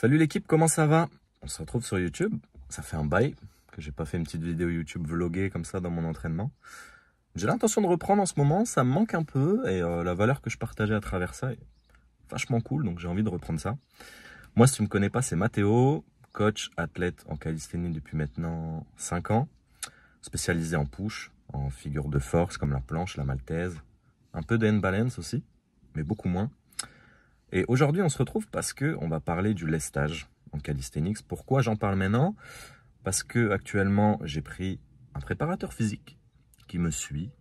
Salut l'équipe, comment ça va? On se retrouve sur YouTube. Ça fait un bail que j'ai pas fait une petite vidéo YouTube vloguée comme ça dans mon entraînement. J'ai l'intention de reprendre en ce moment, ça me manque un peu et la valeur que je partageais à travers ça est vachement cool, donc j'ai envie de reprendre ça. Moi, si tu me connais pas, c'est Mathéo, coach, athlète en calisthénie depuis maintenant 5 ans, spécialisé en push, en figure de force comme la planche, la maltaise, un peu de hand balance aussi, mais beaucoup moins. Et aujourd'hui, on se retrouve parce que on va parler du lestage en calisthenics. Pourquoi j'en parle maintenant? Parce que actuellement, j'ai pris un préparateur physique qui me suit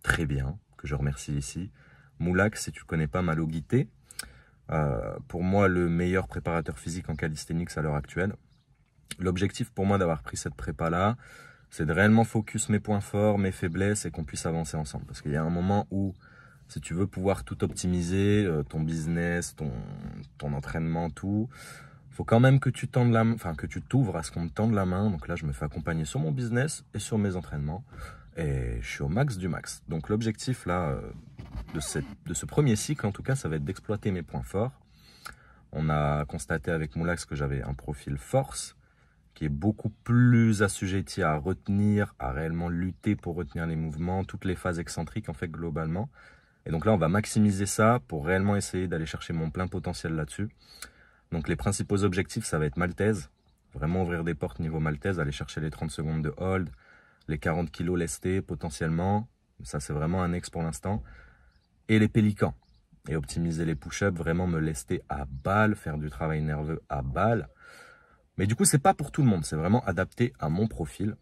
très bien, que je remercie ici. Moulak, si tu ne connais pas, Malo Guité. Pour moi, le meilleur préparateur physique en calisthenics à l'heure actuelle. L'objectif pour moi d'avoir pris cette prépa-là, c'est de réellement focus mes points forts, mes faiblesses et qu'on puisse avancer ensemble. Parce qu'il y a un moment où, si tu veux pouvoir tout optimiser, ton business, ton entraînement, tout, faut quand même que tu tendes la main, enfin que tu t'ouvres à ce qu'on me tende la main. Donc là, je me fais accompagner sur mon business et sur mes entraînements. Et je suis au max du max. Donc l'objectif là, de ce premier cycle, en tout cas, ça va être d'exploiter mes points forts. On a constaté avec Moulax que j'avais un profil force, qui est beaucoup plus assujetti à retenir, à réellement lutter pour retenir les mouvements, toutes les phases excentriques en fait globalement. Et donc là, on va maximiser ça pour réellement essayer d'aller chercher mon plein potentiel là-dessus. Donc les principaux objectifs, ça va être maltaise, vraiment ouvrir des portes niveau maltaise, aller chercher les 30 secondes de hold, les 40 kg lestés potentiellement, ça c'est vraiment un ex pour l'instant, et les pélicans, et optimiser les push-ups, vraiment me lester à balle, faire du travail nerveux à balle. Mais du coup, c'est pas pour tout le monde, c'est vraiment adapté à mon profil.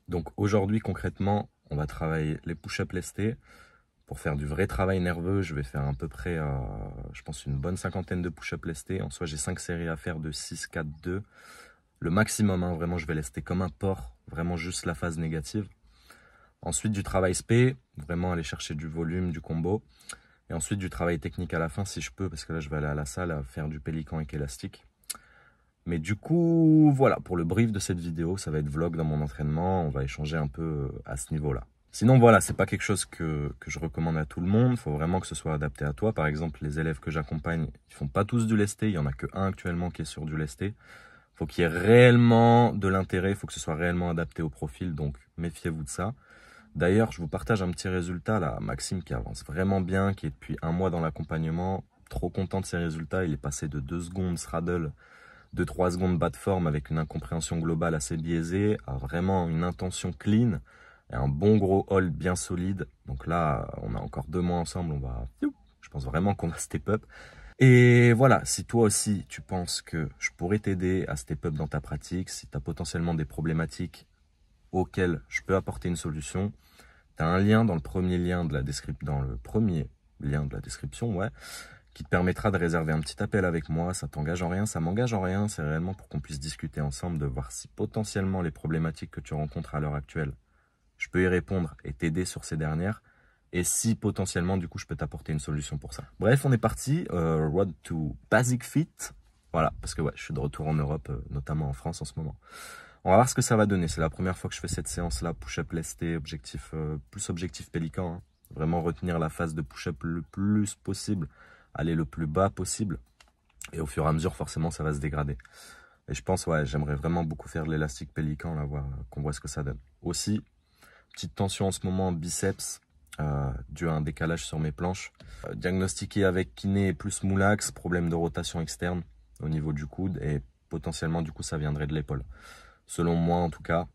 Donc aujourd'hui, concrètement, on va travailler les push-ups lestés. Pour faire du vrai travail nerveux, je vais faire à peu près, je pense, une bonne cinquantaine de push-ups lestés. En soi, j'ai 5 séries à faire de 6, 4, 2. Le maximum, hein, vraiment, je vais lester comme un porc. Vraiment juste la phase négative. Ensuite, du travail spé. Vraiment aller chercher du volume, du combo. Et ensuite, du travail technique à la fin, si je peux. Parce que là, je vais aller à la salle à faire du pélican avec élastique. Mais du coup, voilà. Pour le brief de cette vidéo, ça va être vlog dans mon entraînement. On va échanger un peu à ce niveau-là. Sinon, voilà, c'est pas quelque chose que je recommande à tout le monde. Il faut vraiment que ce soit adapté à toi. Par exemple, les élèves que j'accompagne, ils font pas tous du lesté. Il y en a que un actuellement qui est sur du lesté. Il faut qu'il y ait réellement de l'intérêt. Il faut que ce soit réellement adapté au profil. Donc, méfiez-vous de ça. D'ailleurs, je vous partage un petit résultat là. Maxime qui avance vraiment bien, qui est depuis 1 mois dans l'accompagnement. Trop content de ses résultats. Il est passé de 2 secondes straddle, de 3 secondes bas de forme avec une incompréhension globale assez biaisée, à vraiment une intention clean. Et un bon gros hold bien solide. Donc là, on a encore 2 mois ensemble. Je pense vraiment qu'on va step up. Et voilà, si toi aussi, tu penses que je pourrais t'aider à step up dans ta pratique, si tu as potentiellement des problématiques auxquelles je peux apporter une solution, tu as un lien dans le premier lien de la description, ouais, qui te permettra de réserver un petit appel avec moi. Ça t'engage en rien, ça m'engage en rien. C'est réellement pour qu'on puisse discuter ensemble, de voir si potentiellement les problématiques que tu rencontres à l'heure actuelle, je peux y répondre et t'aider sur ces dernières. Et si potentiellement, du coup, je peux t'apporter une solution pour ça. Bref, on est parti. Road to Basic Fit. Voilà, parce que ouais, je suis de retour en Europe, notamment en France en ce moment. On va voir ce que ça va donner. C'est la première fois que je fais cette séance-là. Push-up lesté, objectif, plus objectif pélican. Hein. Vraiment retenir la phase de push-up le plus possible. Aller le plus bas possible. Et au fur et à mesure, forcément, ça va se dégrader. Et je pense, ouais, j'aimerais vraiment beaucoup faire de l'élastique pélican, là, qu'on voit ce que ça donne. Aussi, petite tension en ce moment en biceps, dû à un décalage sur mes planches. Diagnostiqué avec kiné plus moulax, problème de rotation externe au niveau du coude et potentiellement du coup ça viendrait de l'épaule. Selon moi en tout cas.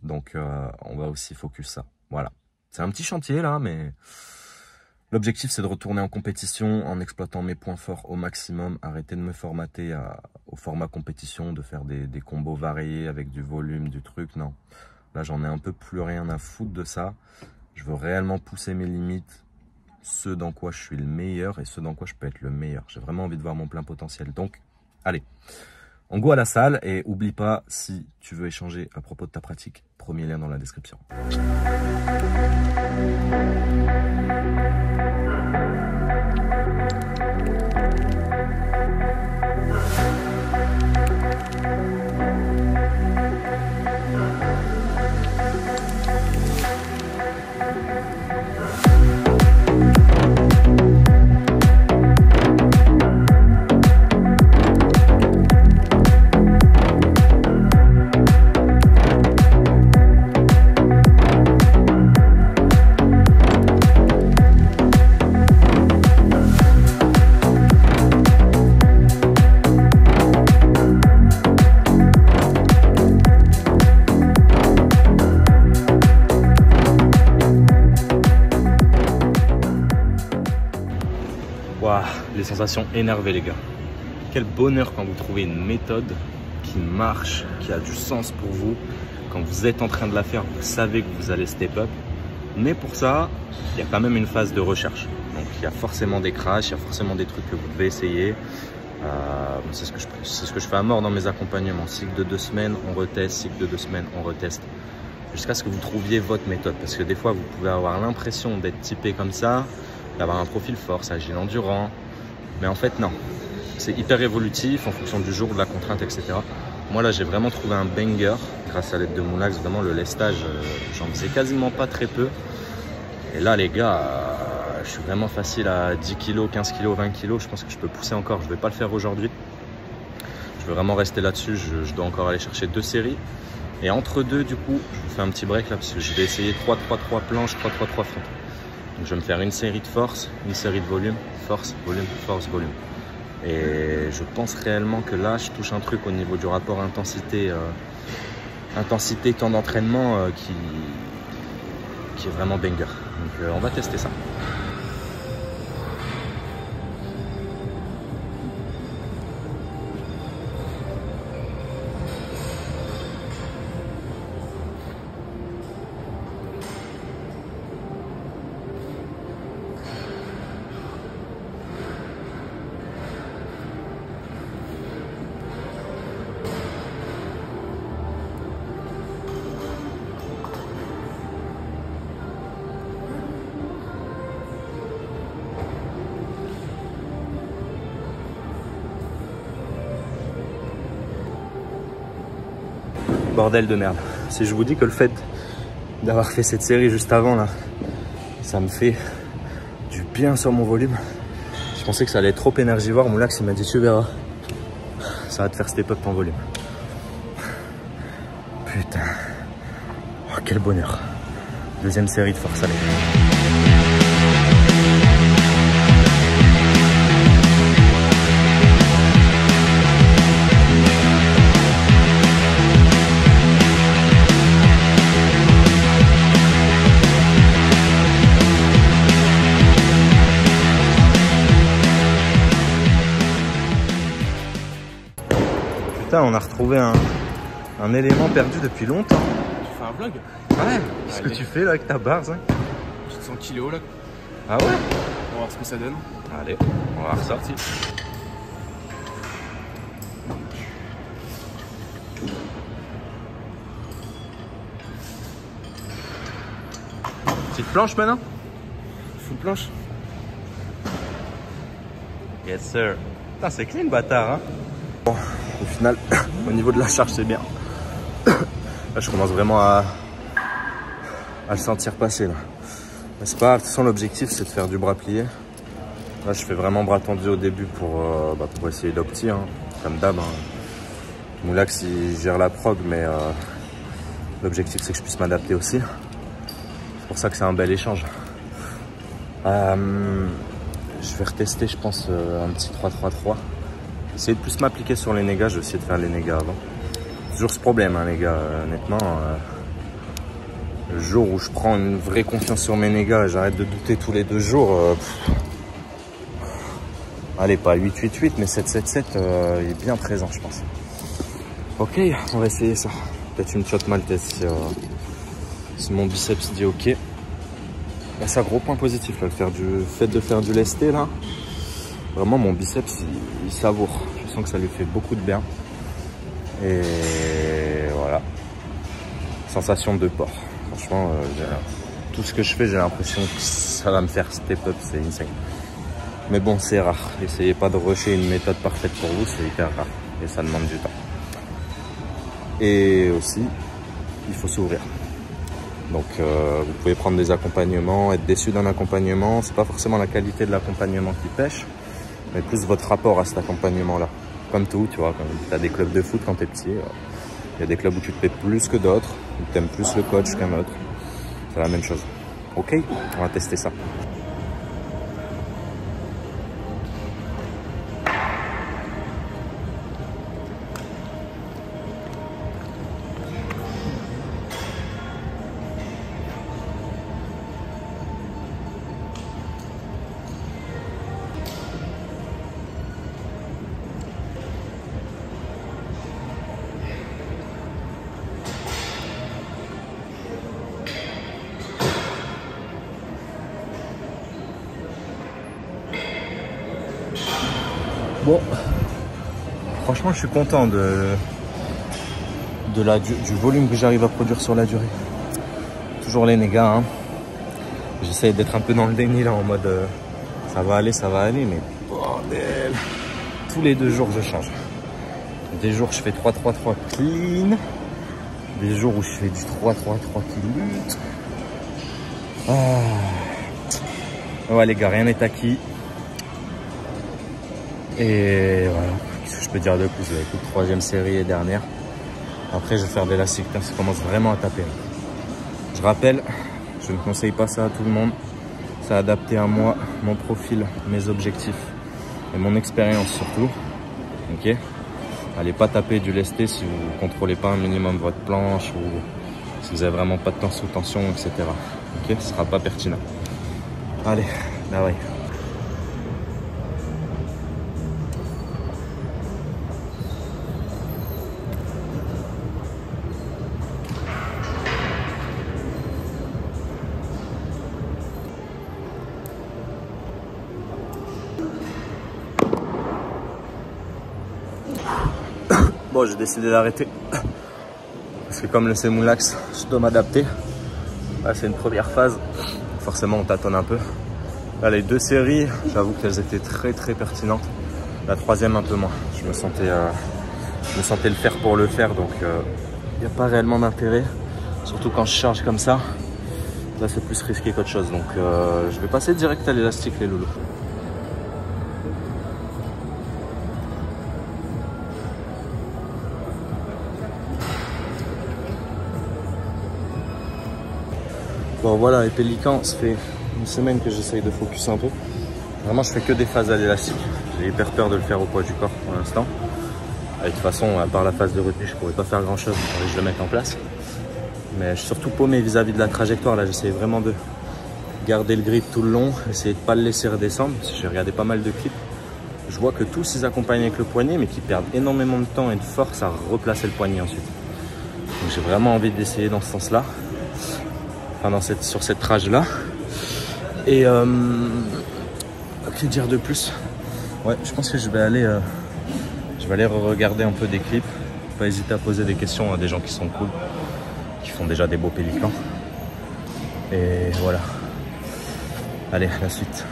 Donc on va aussi focus ça. Voilà. C'est un petit chantier là, mais l'objectif c'est de retourner en compétition en exploitant mes points forts au maximum. Arrêter de me formater au format compétition, de faire des combos variés avec du volume, du truc, non. Là, j'en ai un peu plus rien à foutre de ça. Je veux réellement pousser mes limites, ce dans quoi je suis le meilleur et ce dans quoi je peux être le meilleur. J'ai vraiment envie de voir mon plein potentiel. Donc, allez, on go à la salle et oublie pas, si tu veux échanger à propos de ta pratique, premier lien dans la description. sensation énervée les gars. Quel bonheur quand vous trouvez une méthode qui marche, qui a du sens pour vous. Quand vous êtes en train de la faire, vous savez que vous allez step up. Mais pour ça, il y a quand même une phase de recherche. Donc il y a forcément des crashs, il y a forcément des trucs que vous devez essayer. C'est ce que je fais à mort dans mes accompagnements. Cycle de 2 semaines, on reteste, cycle de 2 semaines, on reteste. Jusqu'à ce que vous trouviez votre méthode. Parce que des fois, vous pouvez avoir l'impression d'être typé comme ça, d'avoir un profil force, agile, endurant. Mais en fait, non. C'est hyper évolutif en fonction du jour, de la contrainte, etc. Moi, là, j'ai vraiment trouvé un banger grâce à l'aide de Moulax. Vraiment, le lestage, j'en faisais quasiment pas très peu. Et là, les gars, je suis vraiment facile à 10 kg, 15 kg, 20 kg. Je pense que je peux pousser encore. Je vais pas le faire aujourd'hui. Je veux vraiment rester là-dessus. Je dois encore aller chercher 2 séries. Et entre deux, du coup, je vous fais un petit break là parce que je vais essayer 3-3-3 planches, 3-3-3 front. Donc, je vais me faire une série de force, une série de volume, force, volume. Et je pense réellement que là, je touche un truc au niveau du rapport intensité, temps d'entraînement qui est vraiment banger. Donc, on va tester ça. Bordel de merde. Si je vous dis que le fait d'avoir fait cette série juste avant là, ça me fait du bien sur mon volume. Je pensais que ça allait être trop énergivore. Moulax il m'a dit tu verras, ça va te faire step up ton volume. Putain, oh, quel bonheur. Deuxième série de force, allez. Putain, on a retrouvé un élément perdu depuis longtemps. Tu fais un vlog? Ouais, qu'est-ce que tu fais là avec ta barre, hein? Je te sens kilo là. Ah ouais? On va voir ce que ça donne. Allez, on va ressortir. Petite planche maintenant? Full planche. Yes sir. Putain, c'est clean bâtard, hein? Bon, au final, au niveau de la charge, c'est bien. Là, je commence vraiment à le sentir passer là. Mais c'est pas grave, de toute façon, l'objectif c'est de faire du bras plié. Là, je fais vraiment bras tendu au début pour essayer d'opti, hein, comme d'hab. Hein. Moulax, il gère la prog, mais l'objectif c'est que je puisse m'adapter aussi. C'est pour ça que c'est un bel échange. Je vais retester, je pense, un petit 3-3-3. Essayer de plus m'appliquer sur les négas, je vais essayer de faire les négas avant. Toujours ce problème, hein, les gars, honnêtement. Le jour où je prends une vraie confiance sur mes négas, j'arrête de douter tous les 2 jours. Allez, pas 8-8-8, mais 7-7-7, il est bien présent, je pense. Ok, on va essayer ça. Peut-être une shot maltaise si mon biceps dit ok. Là, c'est un gros point positif, là, le fait de faire du lesté, là. Vraiment, mon biceps, il savoure. Je sens que ça lui fait beaucoup de bien. Et voilà. Sensation de port. Franchement, tout ce que je fais, j'ai l'impression que ça va me faire step up. C'est insane. Mais bon, c'est rare. Essayez pas de rusher une méthode parfaite pour vous. C'est hyper rare. Et ça demande du temps. Et aussi, il faut s'ouvrir. Donc, vous pouvez prendre des accompagnements, être déçu d'un accompagnement. C'est pas forcément la qualité de l'accompagnement qui pêche, mais plus votre rapport à cet accompagnement-là. Comme tout, tu vois, quand tu as des clubs de foot quand tu es petit, il y a des clubs où tu te paies plus que d'autres, où tu aimes plus le coach qu'un autre. C'est la même chose. Ok, on va tester ça. Bon, franchement, je suis content du volume que j'arrive à produire sur la durée. Toujours les négas, hein. J'essaie d'être un peu dans le déni là, en mode ça va aller, mais bordel. Tous les 2 jours, je change. Des jours, je fais 3-3-3 clean. Des jours où je fais du 3-3-3 qui lutte. Ouais les gars, rien n'est acquis. Et voilà, qu'est-ce que je peux dire de plus? Écoute, 3e série et dernière. Après, je vais faire de l'élastique, ça commence vraiment à taper. Je rappelle, je ne conseille pas ça à tout le monde. C'est adapté à moi, mon profil, mes objectifs et mon expérience surtout. Ok? Allez pas taper du lesté si vous ne contrôlez pas un minimum votre planche ou si vous n'avez vraiment pas de temps sous tension, etc. Ok? Ce sera pas pertinent. Allez, bah ouais. Bon, j'ai décidé d'arrêter parce que comme le Semoulax, je dois m'adapter. Là, c'est une première phase. Forcément, on tâtonne un peu. Là, les 2 séries, j'avoue qu'elles étaient très pertinentes. La 3e, un peu moins. Je me sentais le faire pour le faire, donc il n'y a pas réellement d'intérêt. Surtout quand je charge comme ça. Là, c'est plus risqué qu'autre chose. Donc, je vais passer direct à l'élastique, les loulous. Bon voilà, les pélicans, ça fait une semaine que j'essaye de focus un peu. Vraiment, je fais que des phases à l'élastique. J'ai hyper peur de le faire au poids du corps pour l'instant. De toute façon, à part la phase de retenue, je pourrais pas faire grand chose pour que je le mette en place. Mais je suis surtout paumé vis-à-vis de la trajectoire. Là, j'essaie vraiment de garder le grip tout le long, essayer de pas le laisser redescendre. Parce que j'ai regardé pas mal de clips. Je vois que tous ils accompagnent avec le poignet, mais qu'ils perdent énormément de temps et de force à replacer le poignet ensuite. Donc j'ai vraiment envie d'essayer dans ce sens-là. Enfin, sur cette trage là. Et que dire de plus? Ouais, je pense que je vais aller regarder un peu des clips. Pas hésiter à poser des questions à des gens qui sont cool, qui font déjà des beaux pélicans. Et voilà. Allez, la suite.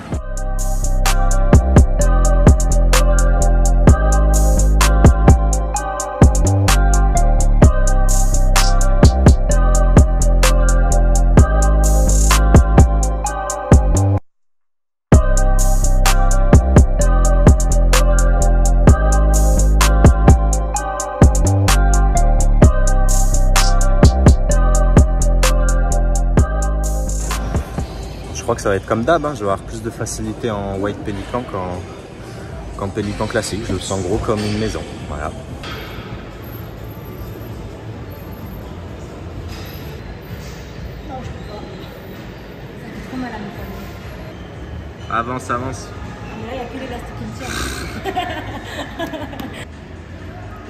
Je crois que ça va être comme d'hab, hein. Je vais avoir plus de facilité en white pélican qu'en pélican classique. Je le sens gros comme une maison. Voilà. Non, je peux pas. Ça fait trop mal à mon poignet. Avance, avance. Mais là, il n'y a que l'élastique qui me tient.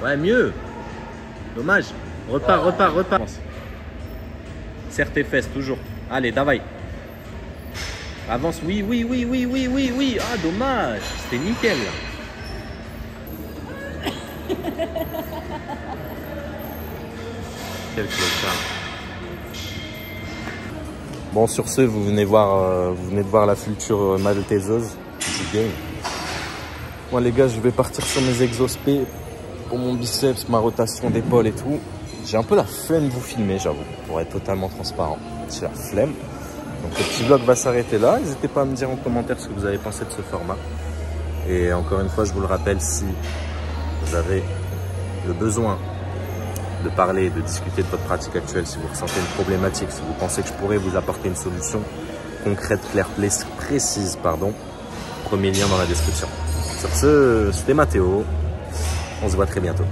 Ouais, mieux. Dommage. Repars. Serre tes fesses, toujours. Allez, davai. Avance, oui. Ah, dommage. C'était nickel. Quel clochard. Bon, sur ce, vous venez de voir la future maltaiseuse du game. Moi, les gars, je vais partir sur mes exospés pour mon biceps, ma rotation d'épaule et tout. J'ai un peu la flemme de vous filmer, j'avoue, pour être totalement transparent. J'ai la flemme. Donc le petit vlog va s'arrêter là. N'hésitez pas à me dire en commentaire ce que vous avez pensé de ce format. Et encore une fois, je vous le rappelle, si vous avez le besoin de parler, de discuter de votre pratique actuelle, si vous ressentez une problématique, si vous pensez que je pourrais vous apporter une solution concrète, claire, précise, premier lien dans la description. Sur ce, c'était Mathéo. On se voit très bientôt.